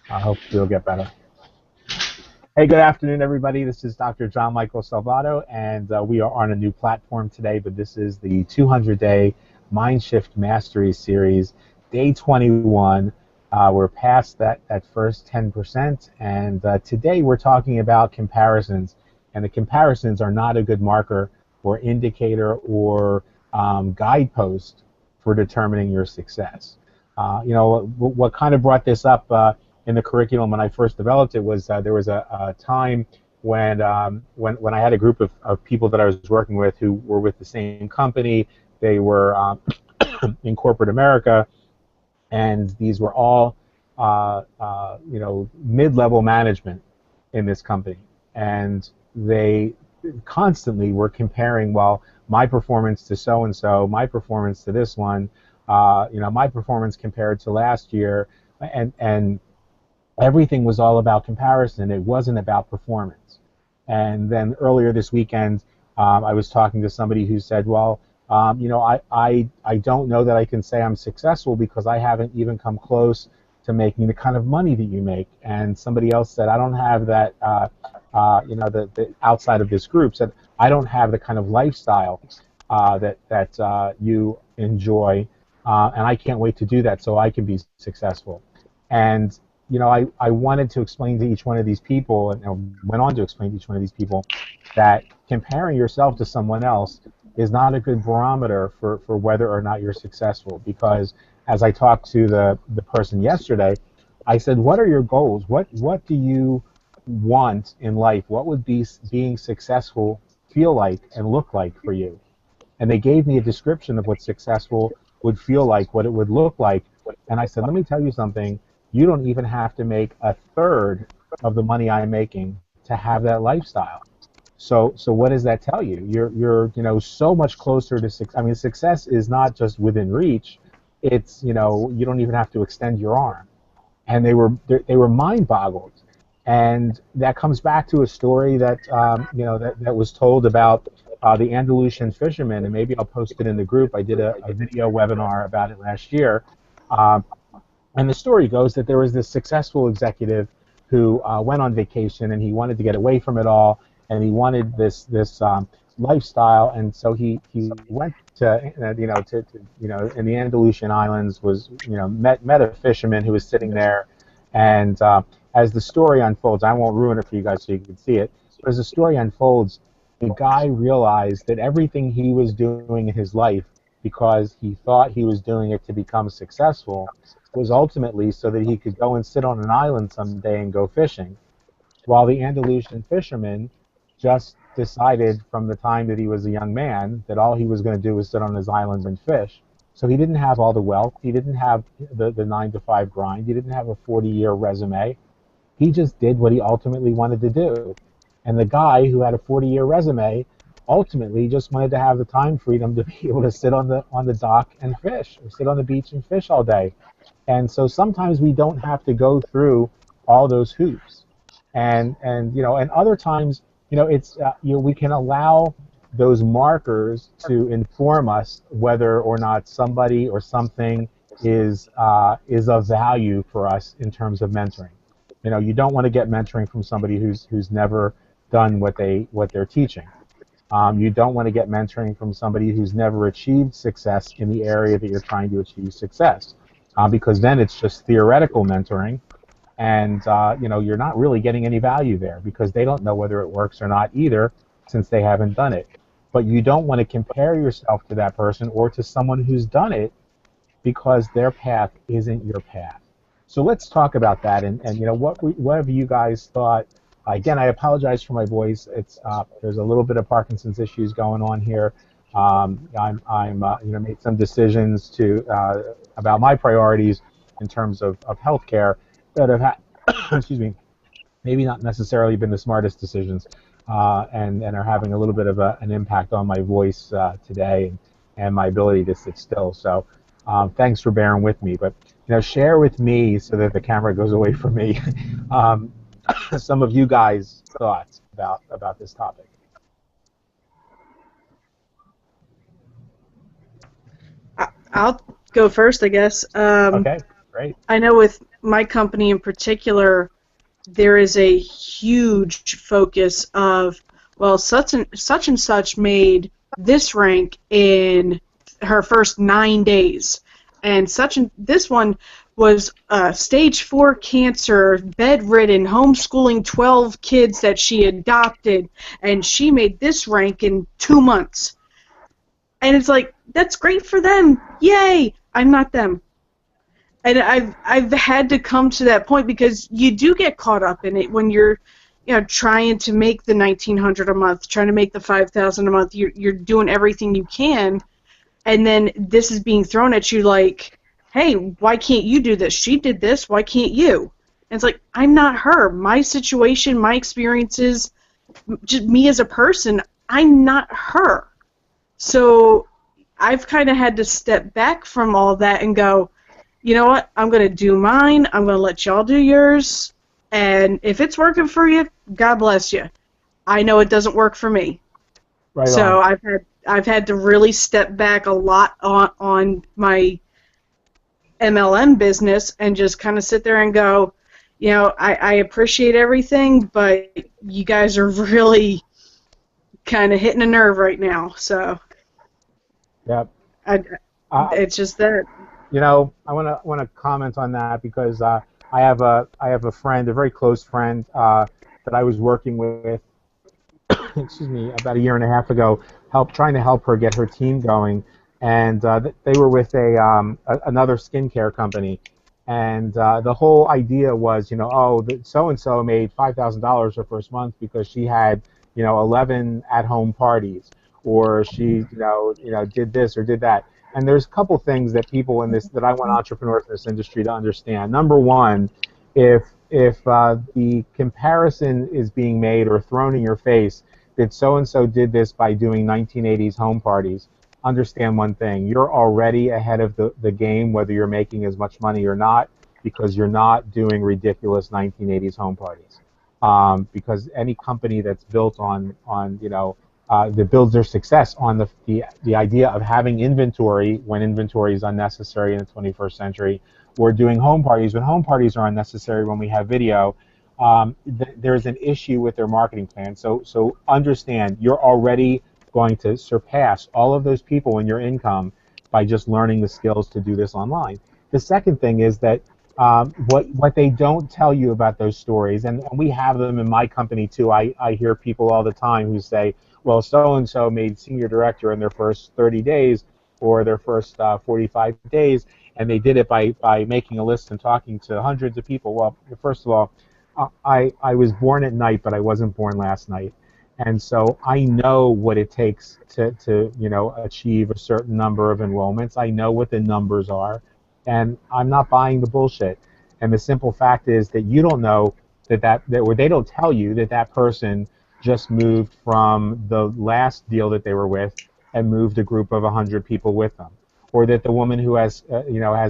I hope you'll get better. Hey, good afternoon, everybody. This is Dr. John Michael Salvato, and we are on a new platform today, but this is the 200-day Mindshift Mastery Series, day 21. We're past that first 10%, and today we're talking about comparisons, and the comparisons are not a good marker or indicator or guidepost for determining your success. What kind of brought this up in the curriculum when I first developed it was there was a time when I had a group of people that I was working with who were with the same company. They were in corporate America, and these were all mid-level management in this company, and they constantly were comparing, well, my performance to so and so, my performance to this one, my performance compared to last year, and everything was all about comparison. It wasn't about performance. And then earlier this weekend, I was talking to somebody who said, well, I don't know that I can say I'm successful because I haven't even come close to making the kind of money that you make. And somebody else said, I don't have that, the outside of this group said, I don't have the kind of lifestyle that you enjoy, and I can't wait to do that so I can be successful. And I wanted to explain to each one of these people, and went on to explain to each one of these people, that comparing yourself to someone else is not a good barometer for whether or not you're successful. Because as I talked to the person yesterday, I said, what are your goals? What do you want in life? What would being successful feel like and look like for you? And they gave me a description of what successful would feel like, what it would look like. And I said, let me tell you something. You don't even have to make a third of the money I'm making to have that lifestyle. So what does that tell you? You're so much closer to success. I mean, success is not just within reach. It's you don't even have to extend your arm. And they were mind boggled. And that comes back to a story that was told about the Andalusian fisherman, and maybe I'll post it in the group. I did a video webinar about it last year. Um, and the story goes that there was this successful executive who went on vacation, and he wanted to get away from it all, and he wanted this lifestyle, and so he went to in the Andalusian islands, was met a fisherman who was sitting there, and as the story unfolds, I won't ruin it for you guys so you can see it, but as the story unfolds, the guy realized that everything he was doing in his life, because he thought he was doing it to become successful, was ultimately so that he could go and sit on an island someday and go fishing, while the Andalusian fisherman just decided from the time that he was a young man that all he was going to do was sit on his island and fish. So he didn't have all the wealth. He didn't have the 9 to 5 grind. He didn't have a 40-year resume. He just did what he ultimately wanted to do. And the guy who had a 40-year resume ultimately just wanted to have the time freedom to be able to sit on the dock and fish, or sit on the beach and fish all day. And so sometimes we don't have to go through all those hoops, and other times it's we can allow those markers to inform us whether or not somebody or something is of value for us in terms of mentoring. You don't want to get mentoring from somebody who's never done what they're teaching. You don't want to get mentoring from somebody who's never achieved success in the area that you're trying to achieve success, because then it's just theoretical mentoring, and you're not really getting any value there because they don't know whether it works or not either, since they haven't done it. But you don't want to compare yourself to that person or to someone who's done it, because their path isn't your path. So let's talk about that, and what have you guys thought? Again, I apologize for my voice. It's there's a little bit of Parkinson's issues going on here. I'm made some decisions to about my priorities in terms of healthcare that have had excuse me, maybe not necessarily been the smartest decisions, and are having a little bit of an impact on my voice today, and my ability to sit still. So thanks for bearing with me. But share with me, so that the camera goes away from me, um, some of you guys' thoughts about this topic. I'll go first, I guess. Okay, great. I know with my company in particular, there is a huge focus of, well, such and such made this rank in her first 9 days, and this one was stage 4 cancer, bedridden, homeschooling 12 kids that she adopted, and she made this rank in 2 months. And it's like, that's great for them, yay! I'm not them. And I've had to come to that point, because you do get caught up in it when you're, trying to make the $1,900 a month, trying to make the $5,000 a month. You're doing everything you can, and then this is being thrown at you like, hey, why can't you do this? She did this, why can't you? And it's like, I'm not her. My situation, my experiences, just me as a person, I'm not her. So I've kind of had to step back from all that and go, you know what, I'm going to do mine, I'm going to let y'all do yours, and if it's working for you, God bless you. I know it doesn't work for me. Right so on. I've had to really step back a lot on my MLM business and just kind of sit there and go, I appreciate everything, but you guys are really kind of hitting a nerve right now. So Yep. it's just that. I want to comment on that, because I have a friend, a very close friend, that I was working with, excuse me, about a year and a half ago, trying to help her get her team going, and they were with another skincare company, and the whole idea was, so and so made $5,000 her first month because she had 11 at-home parties, or she did this or did that. And there's a couple things that people that I want entrepreneurs in this industry to understand. Number one, if the comparison is being made or thrown in your face that so and so did this by doing 1980s home parties, understand one thing: you're already ahead of the game, whether you're making as much money or not, because you're not doing ridiculous 1980s home parties. Because any company that's built on that builds their success on the idea of having inventory when inventory is unnecessary in the 21st century, or doing home parties when home parties are unnecessary when we have video, there's an issue with their marketing plan. So understand, you're already going to surpass all of those people in your income by just learning the skills to do this online. The second thing is that what they don't tell you about those stories, and we have them in my company too. I hear people all the time who say, well, so-and-so made senior director in their first 30 days or their first 45 days, and they did it by making a list and talking to hundreds of people. Well, first of all, I was born at night, but I wasn't born last night. And so I know what it takes to achieve a certain number of enrollments. I know what the numbers are, and I'm not buying the bullshit. And the simple fact is that you don't know or they don't tell you that person just moved from the last deal that they were with and moved a group of 100 people with them, or that the woman who has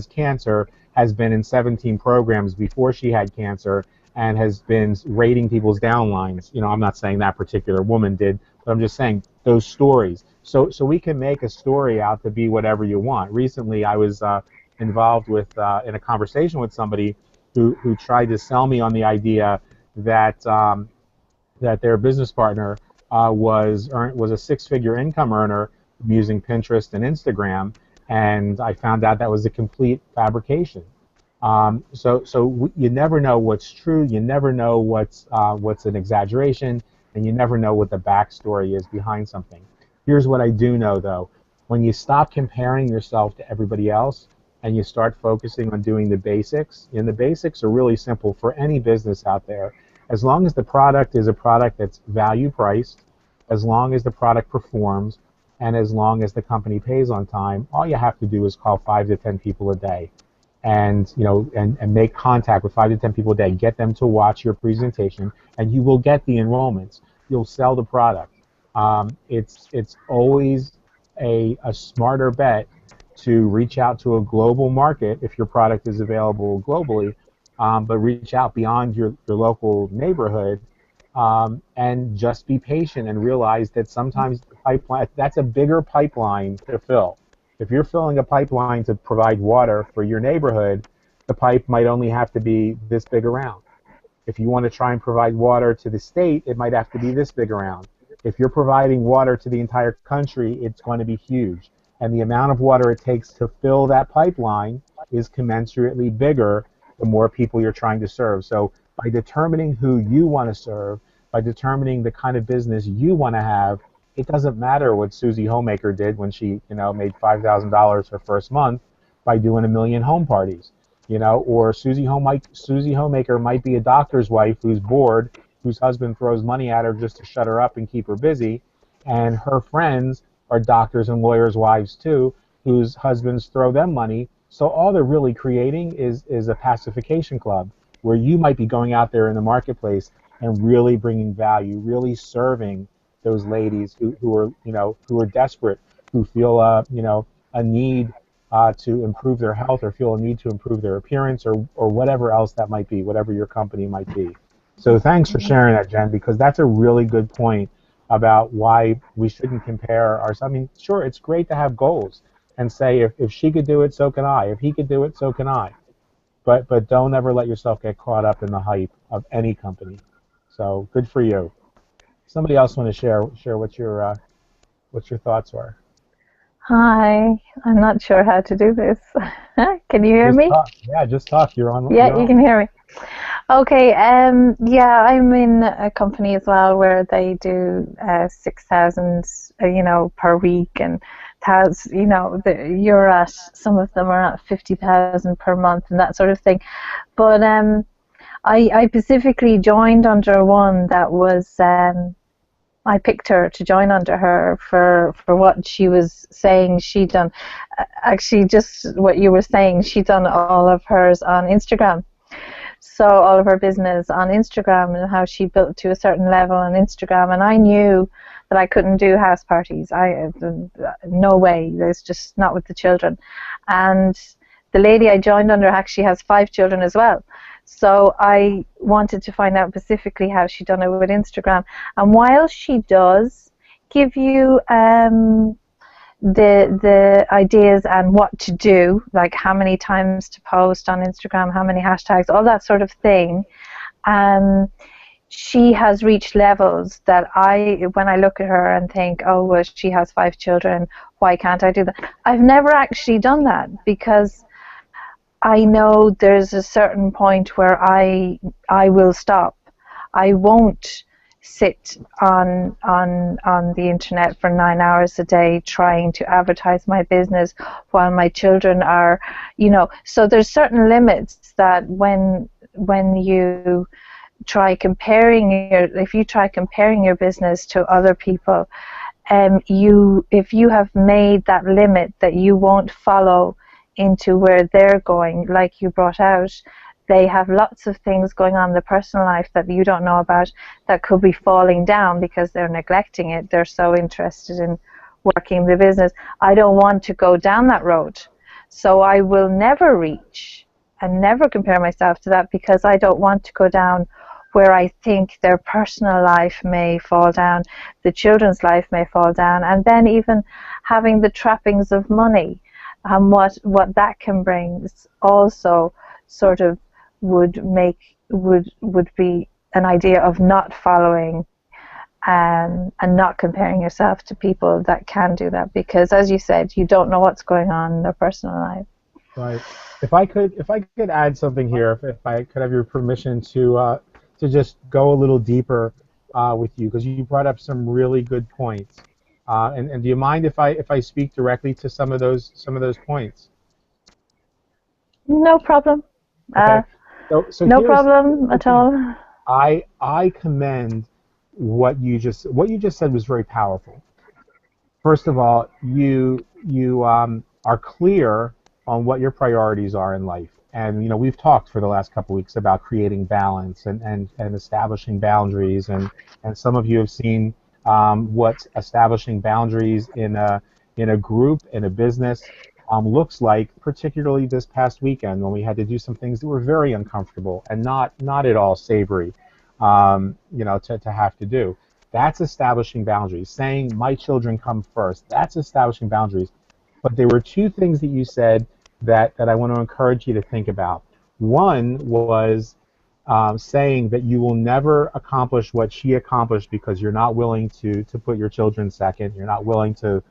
cancer has been in 17 programs before she had cancer and has been rating people's downlines. I'm not saying that particular woman did, but I'm just saying those stories. So we can make a story out to be whatever you want. Recently, I was involved with in a conversation with somebody who tried to sell me on the idea that that their business partner was a six-figure income earner using Pinterest and Instagram, and I found out that was a complete fabrication. So you never know what's true. You never know what's an exaggeration, and you never know what the backstory is behind something. Here's what I do know, though: when you stop comparing yourself to everybody else and you start focusing on doing the basics, and the basics are really simple for any business out there. As long as the product is a product that's value priced, as long as the product performs, and as long as the company pays on time, all you have to do is call 5 to 10 people a day, and make contact with 5 to 10 people a day. Get them to watch your presentation, and you will get the enrollments. You'll sell the product. It's always a smarter bet to reach out to a global market if your product is available globally, but reach out beyond your local neighborhood, and just be patient and realize that sometimes the pipeline, that's a bigger pipeline to fill. If you're filling a pipeline to provide water for your neighborhood, the pipe might only have to be this big around. If you want to try and provide water to the state, it might have to be this big around. If you're providing water to the entire country, it's going to be huge. And the amount of water it takes to fill that pipeline is commensurately bigger the more people you're trying to serve. So by determining who you want to serve, by determining the kind of business you want to have, it doesn't matter what Susie Homemaker did when she, made $5,000 her first month by doing 1 million home parties. Or Susie Homemaker might be a doctor's wife who's bored, whose husband throws money at her just to shut her up and keep her busy, and her friends are doctors and lawyers' wives too, whose husbands throw them money. So all they're really creating is a pacification club where you might be going out there in the marketplace and really bringing value, really serving those ladies who are desperate, who feel a need to improve their health or feel a need to improve their appearance or whatever else that might be, whatever your company might be. So thanks for sharing that, Jen, because that's a really good point about why we shouldn't compare ourselves. I mean, sure, it's great to have goals and say if she could do it, so can I. If he could do it, so can I. But don't ever let yourself get caught up in the hype of any company. So good for you. Somebody else want to share what your thoughts were? Hi, I'm not sure how to do this. Can you hear Just me? talk. Yeah, just talk. You're on. Yeah, You're you on. can hear me. Okay, yeah, I'm in a company as well where they do 6,000, per week, and you're at, some of them are at 50,000 per month and that sort of thing. But I specifically joined under one that was I picked her to join under her for what she was saying she'd done. Actually, just what you were saying, she'd done all of hers on Instagram. So all of her business on Instagram and how she built to a certain level on Instagram. And I knew that I couldn't do house parties. No way. There's just not with the children. And the lady I joined under actually has 5 children as well. So I wanted to find out specifically how she done it with Instagram. And while she does give you the ideas and what to do, like how many times to post on Instagram, how many hashtags, all that sort of thing, she has reached levels that when I look at her and think, oh, well, she has 5 children, why can't I do that? I've never actually done that because I know there's a certain point where I will stop. I won't sit on the internet for 9 hours a day trying to advertise my business while my children are, so there's certain limits that when you try comparing your business to other people, if you have made that limit that you won't follow into where they're going, like you brought out, they have lots of things going on in their personal life that you don't know about that could be falling down because they're neglecting it. They're so interested in working the business. I don't want to go down that road. So I will never reach and never compare myself to that because I don't want to go down where I think their personal life may fall down, the children's life may fall down, and then even having the trappings of money and what that can bring is also sort of would be an idea of not following and not comparing yourself to people that can do that, because as you said, you don't know what's going on in their personal life. Right. If I could add something here, if I could have your permission to just go a little deeper with you, because you brought up some really good points. And do you mind if I speak directly to some of those points? No problem. Okay. So no problem at all. I commend what you just said was very powerful. First of all, you are clear on what your priorities are in life, and we've talked for the last couple weeks about creating balance and establishing boundaries, and some of you have seen what establishing boundaries in a group, in a business, looks like, particularly this past weekend when we had to do some things that were very uncomfortable and not at all savory, to have to do. That's establishing boundaries. Saying my children come first, that's establishing boundaries. But there were 2 things that you said that I want to encourage you to think about. One was saying that you will never accomplish what she accomplished because you're not willing to put your children second. You're not willing to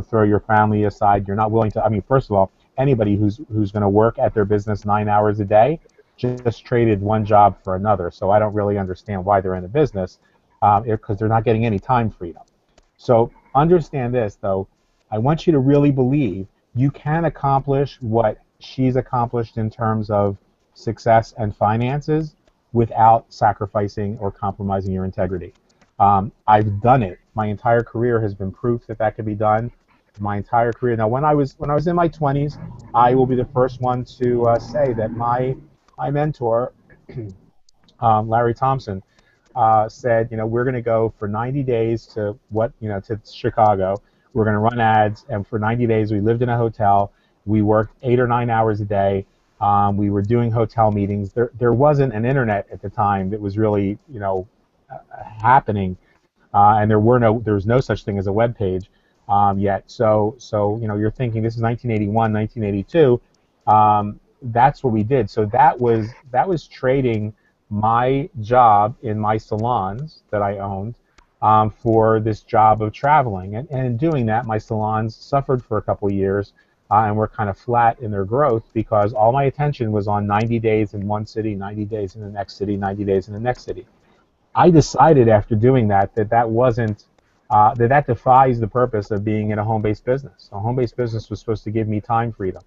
throw your family aside. You're not willing to. I mean, first of all, anybody who's going to work at their business 9 hours a day just traded one job for another. So I don't really understand why they're in the business because they're not getting any time freedom. So understand this, though. I want you to really believe you can accomplish what she's accomplished in terms of success and finances without sacrificing or compromising your integrity. I've done it. My entire career has been proof that that could be done. My entire career. Now, when I was in my 20s, I will be the first one to say that my mentor, Larry Thompson, said, we're going to go for 90 days to Chicago. We're going to run ads, and for 90 days we lived in a hotel. We worked 8 or 9 hours a day. We were doing hotel meetings. There wasn't an internet at the time that was really happening, and there was no such thing as a web page yet. So you're thinking this is 1981, 1982. That's what we did. So that was trading my job in my salons that I owned for this job of traveling. And in doing that, my salons suffered for a couple of years and were kind of flat in their growth because all my attention was on 90 days in one city, 90 days in the next city, 90 days in the next city. I decided after doing that wasn't that defies the purpose of being in a home-based business. A home-based business was supposed to give me time freedom.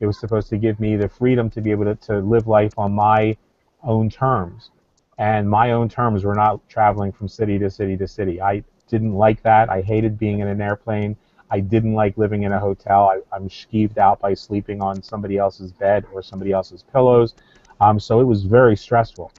It was supposed to give me the freedom to be able to live life on my own terms. And my own terms were not traveling from city to city to city. I didn't like that. I hated being in an airplane. I didn't like living in a hotel. I'm skeeved out by sleeping on somebody else's bed or somebody else's pillows. So it was very stressful.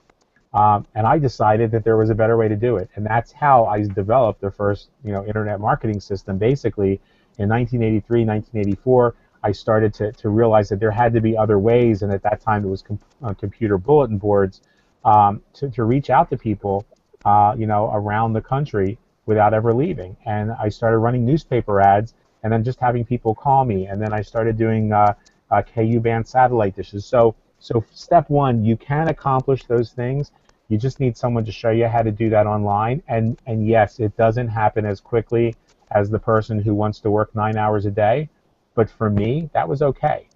And I decided that there was a better way to do it. And that's how I developed the first internet marketing system. Basically, in 1983, 1984, I started to realize that there had to be other ways, and at that time it was computer bulletin boards to reach out to people, around the country without ever leaving. And I started running newspaper ads, and then just having people call me. And then I started doing KU band satellite dishes. So step one, you can accomplish those things. You just need someone to show you how to do that online. And yes, it doesn't happen as quickly as the person who wants to work 9 hours a day. But for me, that was okay.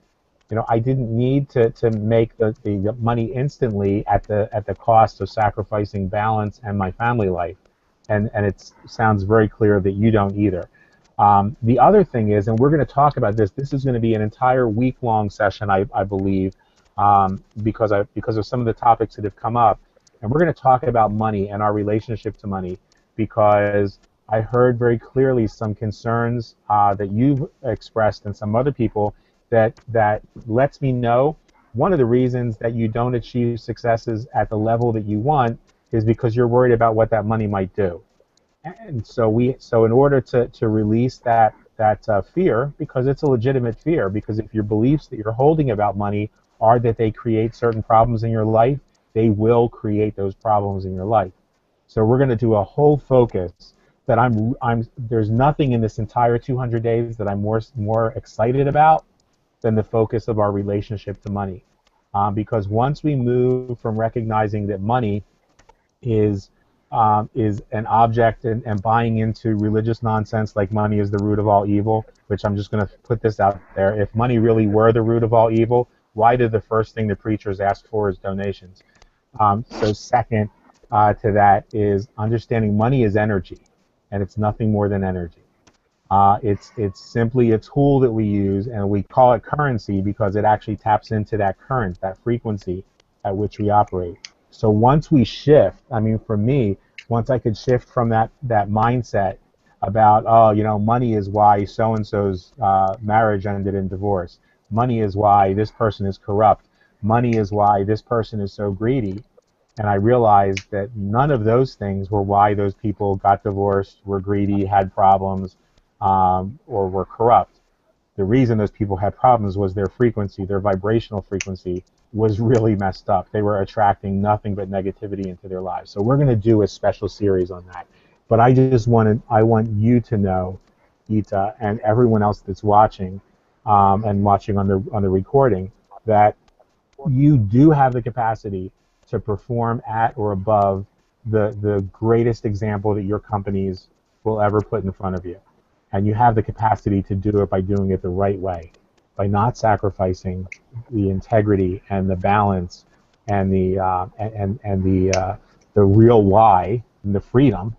I didn't need to make the money instantly at the cost of sacrificing balance and my family life. And it sounds very clear that you don't either. The other thing is, and we're going to talk about this. This is going to be an entire week-long session, I believe, because of some of the topics that have come up. And we're going to talk about money and our relationship to money, because I heard very clearly some concerns that you've expressed and some other people that lets me know one of the reasons that you don't achieve successes at the level that you want is because you're worried about what that money might do. And so in order to release that fear, because it's a legitimate fear, because if your beliefs that you're holding about money are that they create certain problems in your life, they will create those problems in your life. So we're going to do a whole focus that there's nothing in this entire 200 days that I'm more excited about than the focus of our relationship to money. Because once we move from recognizing that money is an object and buying into religious nonsense like money is the root of all evil, which I'm just going to put this out there. If money really were the root of all evil, why did the first thing the preachers ask for is donations? So second to that is understanding money is energy, and it's nothing more than energy. It's simply a tool that we use, and we call it currency because it actually taps into that current, that frequency at which we operate. So once we shift, I mean, for me, once I could shift from that mindset about, money is why so-and-so's marriage ended in divorce. Money is why this person is corrupt. Money is why this person is so greedy. And I realized that none of those things were why those people got divorced, were greedy, had problems, or were corrupt. The reason those people had problems was their frequency, their vibrational frequency was really messed up. They were attracting nothing but negativity into their lives. So we're going to do a special series on that. But I want you to know, Ita, and everyone else that's watching, and watching on the recording, that you do have the capacity to perform at or above the greatest example that your companies will ever put in front of you. And you have the capacity to do it by doing it the right way, by not sacrificing the integrity and the balance and the real why and the freedom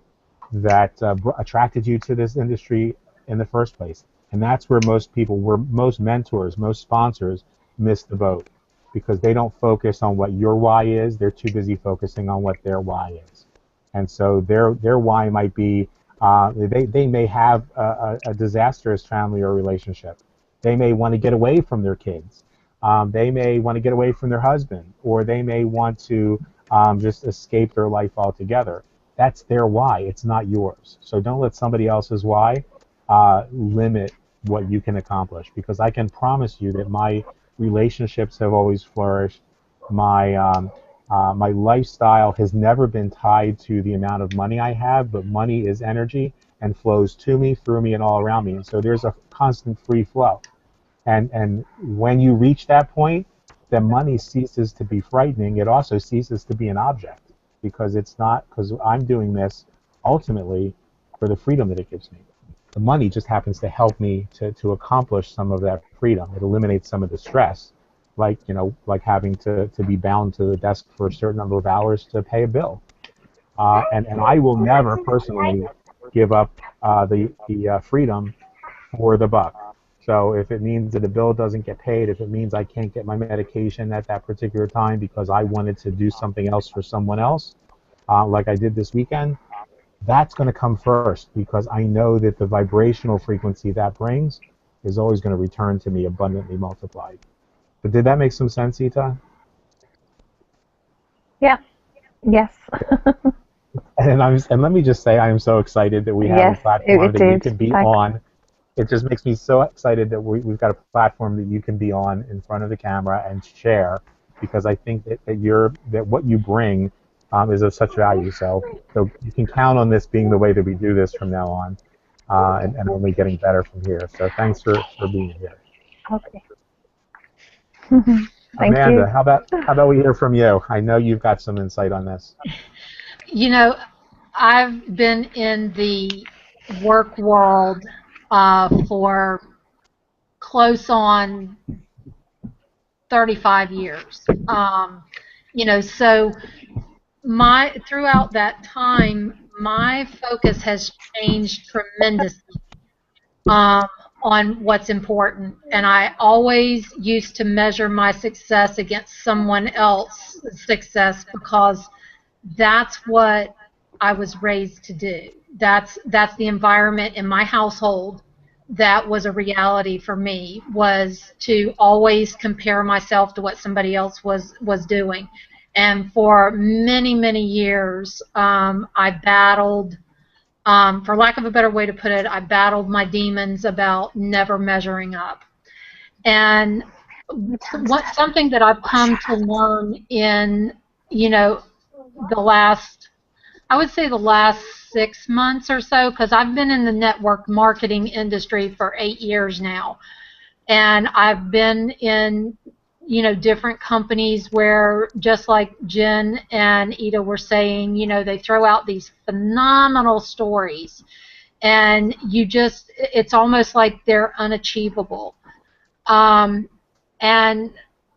that attracted you to this industry in the first place. And that's where most people, where most mentors, most sponsors miss the boat because they don't focus on what your why is. They're too busy focusing on what their why is. And so their why might be they may have a disastrous family or relationship. They may want to get away from their kids. They may want to get away from their husband, or they may want to just escape their life altogether. That's their why. It's not yours. So don't let somebody else's why limit what you can accomplish. Because I can promise you that my relationships have always flourished. My lifestyle has never been tied to the amount of money I have, but money is energy and flows to me, through me, and all around me. And so there's a constant free flow. And when you reach that point, then money ceases to be frightening. It also ceases to be an object because it's not, because I'm doing this ultimately for the freedom that it gives me. The money just happens to help me to accomplish some of that freedom. It eliminates some of the stress, like like having to be bound to the desk for a certain number of hours to pay a bill. And I will never personally give up the freedom for the buck. So if it means that a bill doesn't get paid, if it means I can't get my medication at that particular time because I wanted to do something else for someone else, like I did this weekend, that's going to come first because I know that the vibrational frequency that brings is always going to return to me abundantly multiplied. But did that make some sense, Ita? Yeah. Yes. And let me just say, I am so excited that we have Yes, a platform it that you did. can be Thanks. on. It just makes me so excited that we've got a platform that you can be on in front of the camera and share, because I think that what you bring is of such value. So you can count on this being the way that we do this from now on, and only getting better from here. So thanks for being here. Okay. Thank you. Amanda, how about we hear from you? I know you've got some insight on this. You know, I've been in the work world for close on 35 years. So throughout that time, my focus has changed tremendously on what's important, and I always used to measure my success against someone else's success because that's what I was raised to do. That's the environment in my household that was a reality for me, was to always compare myself to what somebody else was doing. And for many, many years, I battled, for lack of a better way to put it, I battled my demons about never measuring up. And something that I've come to learn in, the last, I would say the last 6 months or so, because I've been in the network marketing industry for 8 years now. And I've been in, different companies where, just like Jen and Ida were saying, they throw out these phenomenal stories. And it's almost like they're unachievable. And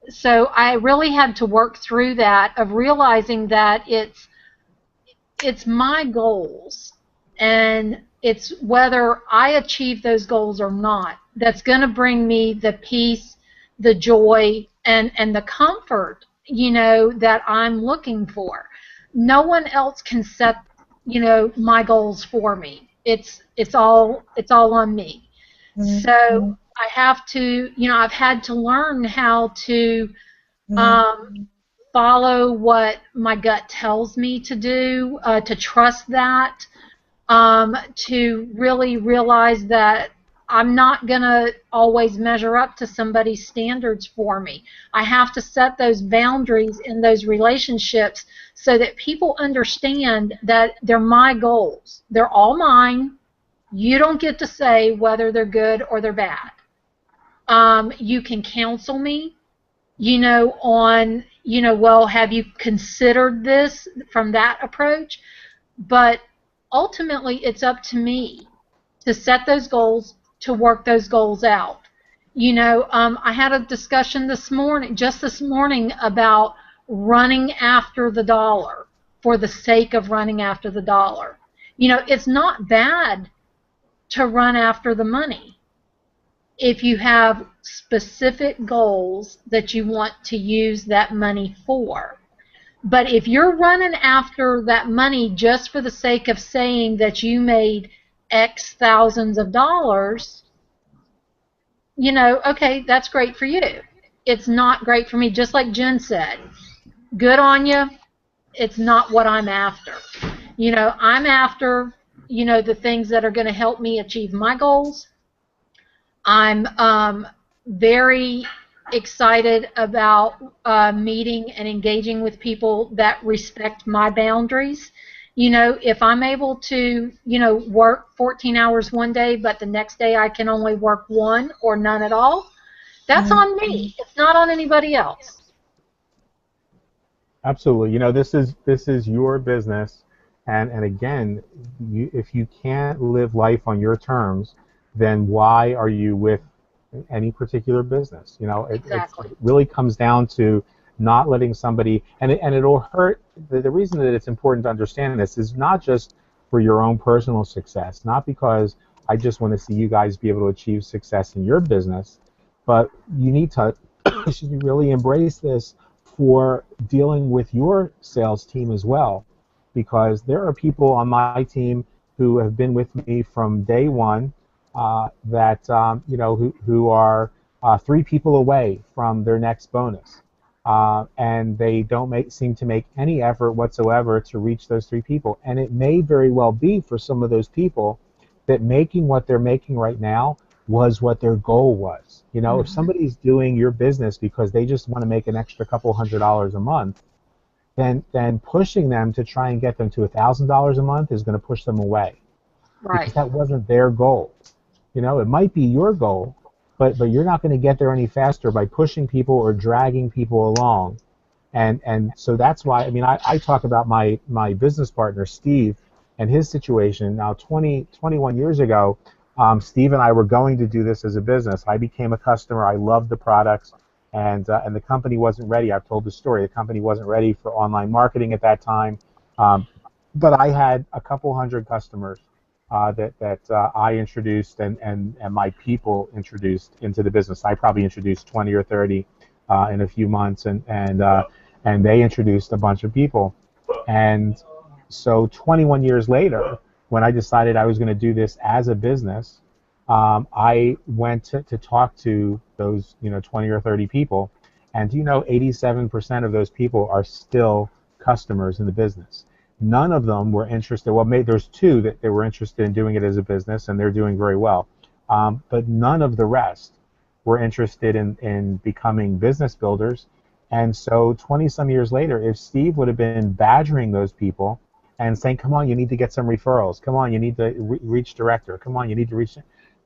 so I really had to work through that, of realizing that it's my goals, and it's whether I achieve those goals or not that's going to bring me the peace, the joy, and the comfort, that I'm looking for. No one else can set, my goals for me. It's all on me. So I have to, I've had to learn how to follow what my gut tells me to do, to trust that, to really realize that I'm not going to always measure up to somebody's standards for me. I have to set those boundaries in those relationships so that people understand that they're my goals. They're all mine. You don't get to say whether they're good or they're bad. You can counsel me. on, well, have you considered this from that approach? But ultimately, it's up to me to set those goals, to work those goals out. I had a discussion just this morning, about running after the dollar for the sake of running after the dollar. It's not bad to run after the money if you have specific goals that you want to use that money for. But if you're running after that money just for the sake of saying that you made X thousands of dollars, okay, that's great for you. It's not great for me. Just like Jen said, good on you. It's not what I'm after. I'm after, the things that are going to help me achieve my goals. I'm very excited about meeting and engaging with people that respect my boundaries. If I'm able to, work 14 hours one day, but the next day I can only work one or none at all, that's on me. It's not on anybody else. Absolutely. This is your business, and again, if you can't live life on your terms, then why are you with any particular business? Exactly. It really comes down to not letting somebody, and it'll hurt. The reason that it's important to understand this is not just for your own personal success, not because I just want to see you guys be able to achieve success in your business, but you need to excuse me, really embrace this for dealing with your sales team as well, because there are people on my team who have been with me from day one, who are 3 people away from their next bonus, and they don't seem to make any effort whatsoever to reach those 3 people. And it may very well be for some of those people that making what they're making right now was what their goal was. If somebody's doing your business because they just want to make an extra couple $100s a month, then pushing them to try and get them to $1,000 a month is going to push them away. Right. Because that wasn't their goal. It might be your goal, but you're not going to get there any faster by pushing people or dragging people along. And so that's why, I talk about my business partner, Steve, and his situation. Now, 21 years ago, Steve and I were going to do this as a business. I became a customer. I loved the products, and the company wasn't ready. I've told the story. The company wasn't ready for online marketing at that time, but I had a couple hundred customers that I introduced and my people introduced into the business. I probably introduced 20 or 30 in a few months, and they introduced a bunch of people. And so 21 years later, when I decided I was going to do this as a business, I went to talk to those 20 or 30 people, and 87% of those people are still customers in the business. None of them were interested. Well, maybe there's 2 that they were interested in doing it as a business, and they're doing very well. But none of the rest were interested in becoming business builders. And so 20-some years later, if Steve would have been badgering those people and saying, come on, you need to get some referrals. Come on, you need to reach director. Come on, you need to reach...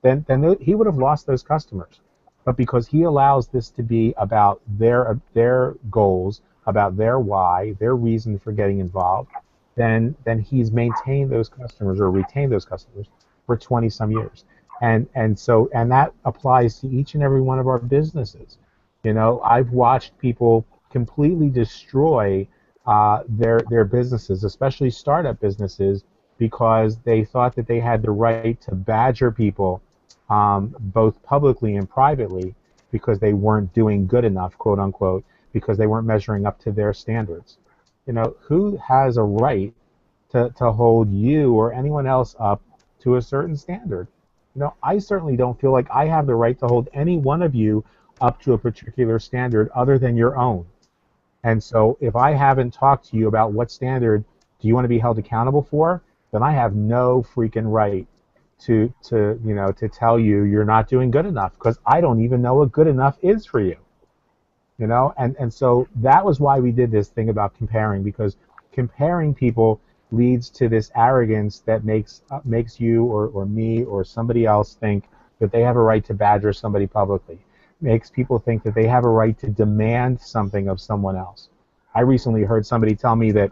Then he would have lost those customers. But because he allows this to be about their goals, about their why, their reason for getting involved, then he's maintained those customers or retained those customers for 20-some years. And that applies to each and every one of our businesses. I've watched people completely destroy their businesses, especially startup businesses, because they thought that they had the right to badger people, both publicly and privately, because they weren't doing good enough, quote unquote, because they weren't measuring up to their standards. Who has a right to hold you or anyone else up to a certain standard? I certainly don't feel like I have the right to hold any one of you up to a particular standard other than your own. And so if I haven't talked to you about what standard do you want to be held accountable for, then I have no freaking right to tell you you're not doing good enough, because I don't even know what good enough is for you. And so that was why we did this thing about comparing, because comparing people leads to this arrogance that makes you or me or somebody else think that they have a right to badger somebody publicly. makes people think that they have a right to demand something of someone else. I recently heard somebody tell me that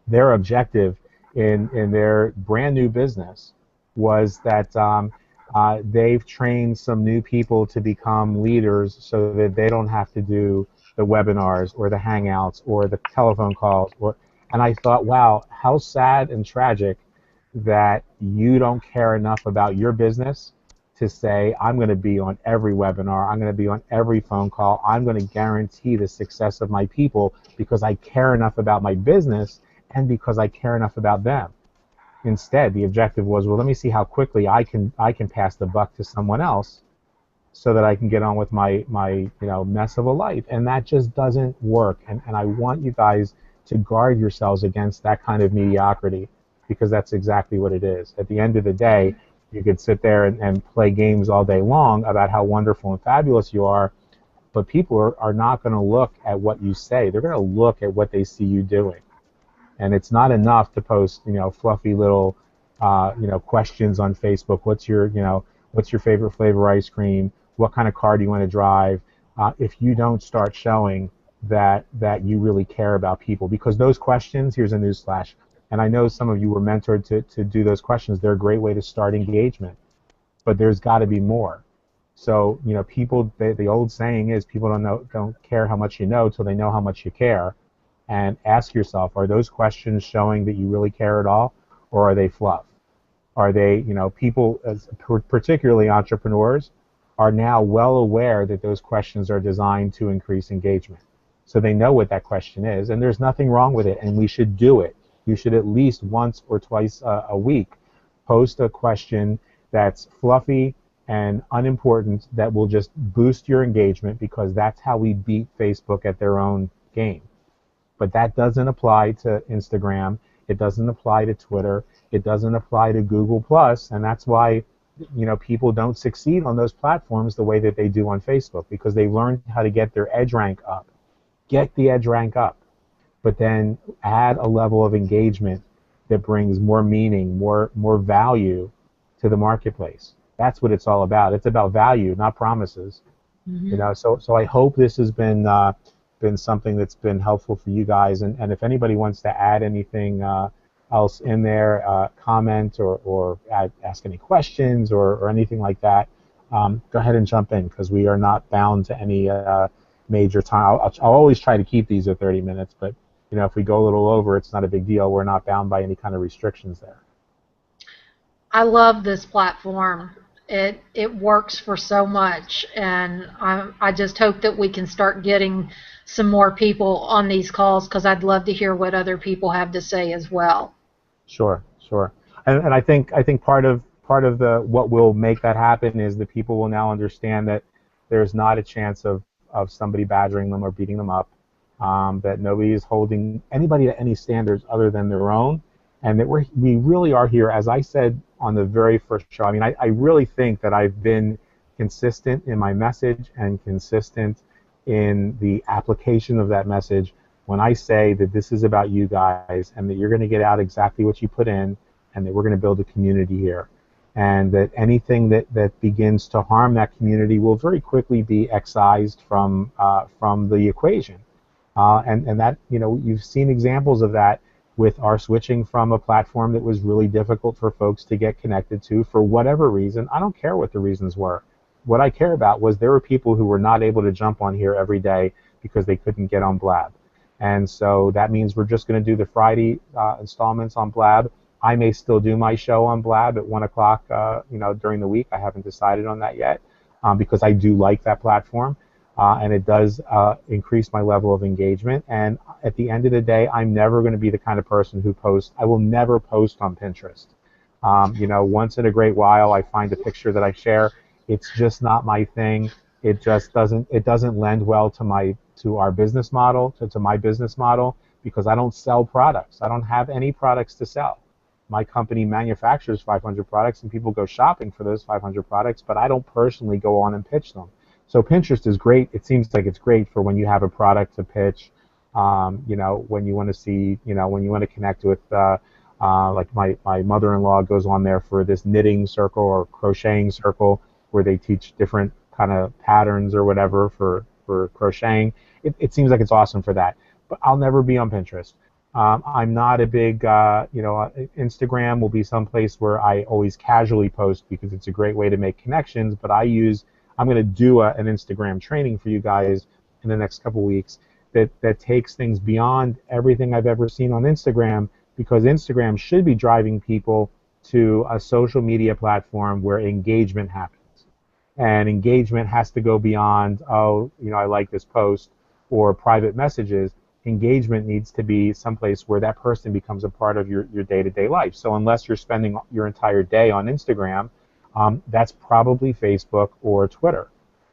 their objective in their brand new business was that they've trained some new people to become leaders so that they don't have to do the webinars or the hangouts or the telephone calls. And I thought, wow, how sad and tragic that you don't care enough about your business to say, I'm going to be on every webinar, I'm going to be on every phone call, I'm going to guarantee the success of my people because I care enough about my business and because I care enough about them. Instead, the objective was, well, let me see how quickly I can pass the buck to someone else so that I can get on with my mess of a life. And that just doesn't work. And I want you guys to guard yourselves against that kind of mediocrity, because that's exactly what it is. At the end of the day, you could sit there and play games all day long about how wonderful and fabulous you are, but people are not going to look at what you say. They're going to look at what they see you doing. And it's not enough to post, fluffy little, questions on Facebook. What's your favorite flavor ice cream? What kind of car do you want to drive? If you don't start showing that you really care about people, because those questions, here's a newsflash, and I know some of you were mentored to do those questions. They're a great way to start engagement, but there's got to be more. So, people, the old saying is, people don't care how much you know till they know how much you care. And ask yourself, are those questions showing that you really care at all, or are they fluff? Are they, people, particularly entrepreneurs, are now well aware that those questions are designed to increase engagement. So they know what that question is, and there's nothing wrong with it, and we should do it. You should at least once or twice a week post a question that's fluffy and unimportant that will just boost your engagement, because that's how we beat Facebook at their own game. But that doesn't apply to Instagram. It doesn't apply to Twitter. It doesn't apply to Google+, and that's why people don't succeed on those platforms the way that they do on Facebook, because they learned how to get their edge rank up. Get the edge rank up, but then add a level of engagement that brings more meaning, more value to the marketplace. That's what it's all about. It's about value, not promises. Mm-hmm. So I hope this has been something that's been helpful for you guys. And if anybody wants to add anything else in there, comment or ask any questions or anything like that, go ahead and jump in, because we are not bound to any major time. I'll always try to keep these at 30 minutes, but if we go a little over, it's not a big deal. We're not bound by any kind of restrictions there. I love this platform. It works for so much, and I just hope that we can start getting some more people on these calls, because I'd love to hear what other people have to say as well. Sure. And I think part of what will make that happen is that people will now understand that there's not a chance of somebody badgering them or beating them up, that nobody is holding anybody to any standards other than their own, and that we really are here, as I said on the very first show. I mean, I really think that I've been consistent in my message and consistent in the application of that message when I say that this is about you guys, and that you're going to get out exactly what you put in, and that we're going to build a community here, and that anything that begins to harm that community will very quickly be excised from the equation. And that, you've seen examples of that with our switching from a platform that was really difficult for folks to get connected to for whatever reason. I don't care what the reasons were. What I care about was there were people who were not able to jump on here every day because they couldn't get on Blab. And so that means we're just going to do the Friday installments on Blab. I may still do my show on Blab at 1 o'clock during the week. I haven't decided on that yet, because I do like that platform. And it does increase my level of engagement. And at the end of the day, I'm never going to be the kind of person who posts. I will never post on Pinterest. Once in a great while, I find a picture that I share. It's just not my thing. It just doesn't. It doesn't lend well to our business model, to my business model, because I don't sell products. I don't have any products to sell. My company manufactures 500 products, and people go shopping for those 500 products, but I don't personally go on and pitch them. So Pinterest is great. It seems like it's great for when you have a product to pitch, when you want to see, when you want to connect with, like my mother-in-law goes on there for this knitting circle or crocheting circle where they teach different kind of patterns or whatever for crocheting. It seems like it's awesome for that. But I'll never be on Pinterest. I'm not a big, Instagram will be someplace where I always casually post because it's a great way to make connections. But I'm going to do an Instagram training for you guys in the next couple weeks that takes things beyond everything I've ever seen on Instagram, because Instagram should be driving people to a social media platform where engagement happens. And engagement has to go beyond, oh, I like this post or private messages. Engagement needs to be someplace where that person becomes a part of your day-to-day life. So unless you're spending your entire day on Instagram, that's probably Facebook or Twitter.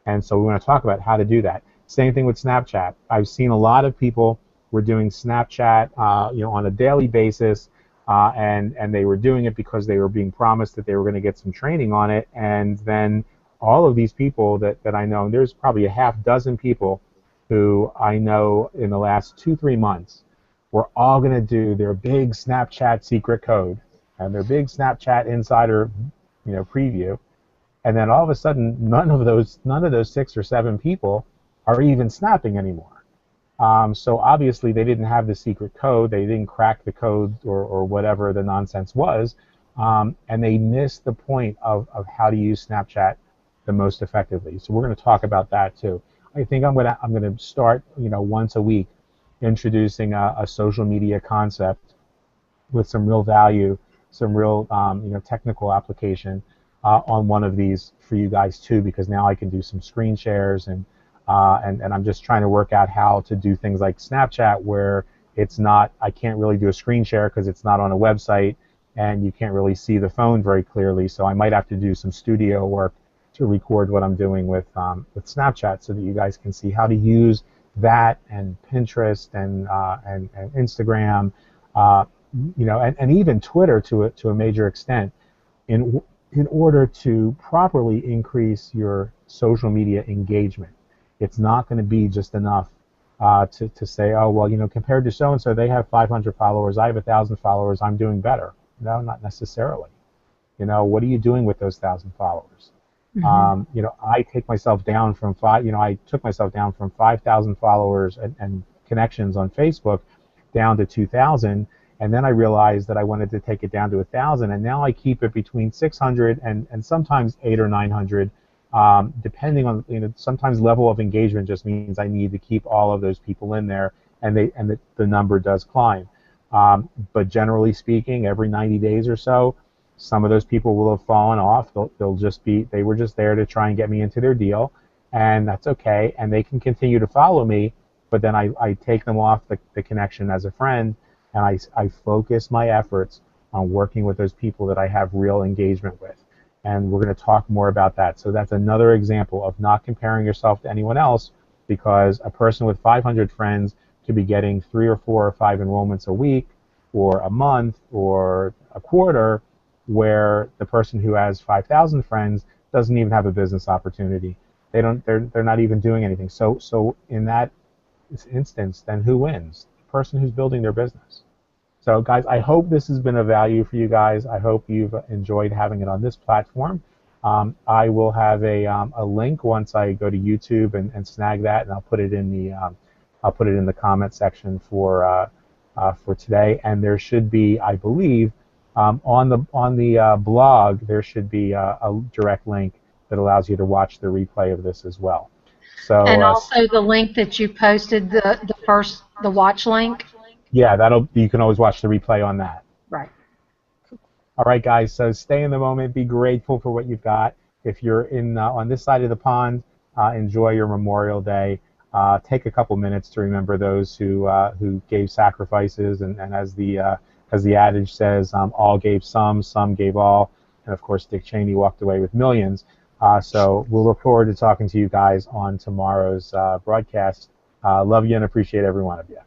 And so we want to talk about how to do that. Same thing with Snapchat. I've seen a lot of people were doing Snapchat, on a daily basis, and they were doing it because they were being promised that they were going to get some training on it. And then all of these people that I know, and there's probably a half dozen people who I know in the last 2-3 months, were all going to do their big Snapchat secret code and their big Snapchat insider, preview, and then all of a sudden, none of those 6 or 7 people are even snapping anymore. So obviously, they didn't have the secret code. They didn't crack the code or whatever the nonsense was, and they missed the point of how to use Snapchat the most effectively. So we're going to talk about that too. I think I'm gonna start once a week introducing a social media concept with some real value, some real technical application on one of these for you guys too, because now I can do some screen shares and I'm just trying to work out how to do things like Snapchat where I can't really do a screen share because it's not on a website and you can't really see the phone very clearly. So I might have to do some studio work to record what I'm doing with Snapchat so that you guys can see how to use that and Pinterest and Instagram, and even Twitter to a major extent in order to properly increase your social media engagement. It's not going to be just enough to say, oh, well, compared to so-and-so, they have 500 followers, I have 1,000 followers, I'm doing better. No, not necessarily. What are you doing with those 1,000 followers? Mm-hmm. I take myself down from I took myself down from 5,000 followers and connections on Facebook down to 2,000, and then I realized that I wanted to take it down to 1,000, and now I keep it between 600 and sometimes 800 or 900, depending on sometimes level of engagement just means I need to keep all of those people in there, and the number does climb. But generally speaking, every 90 days or so, some of those people will have fallen off. They were just there to try and get me into their deal, and that's okay. And they can continue to follow me, but then I take them off the connection as a friend, and I focus my efforts on working with those people that I have real engagement with. And we're going to talk more about that. So that's another example of not comparing yourself to anyone else, because a person with 500 friends could be getting 3 or 4 or 5 enrollments a week or a month or a quarter, where the person who has 5,000 friends doesn't even have a business opportunity. They're not even doing anything. So in that instance, then who wins? The person who's building their business. So guys, I hope this has been of value for you guys. I hope you've enjoyed having it on this platform. I will have a link once I go to YouTube and snag that, and I'll put it in the comment section for today. And there should be, I believe, on the blog, there should be a direct link that allows you to watch the replay of this as well. So and also the link that you posted, the watch link. Yeah, you can always watch the replay on that. Right. All right, guys. So stay in the moment. Be grateful for what you've got. If you're on this side of the pond, enjoy your Memorial Day. Take a couple minutes to remember those who gave sacrifices, and as the adage says, all gave some gave all, and of course Dick Cheney walked away with millions. So we'll look forward to talking to you guys on tomorrow's broadcast. Love you and appreciate every one of you.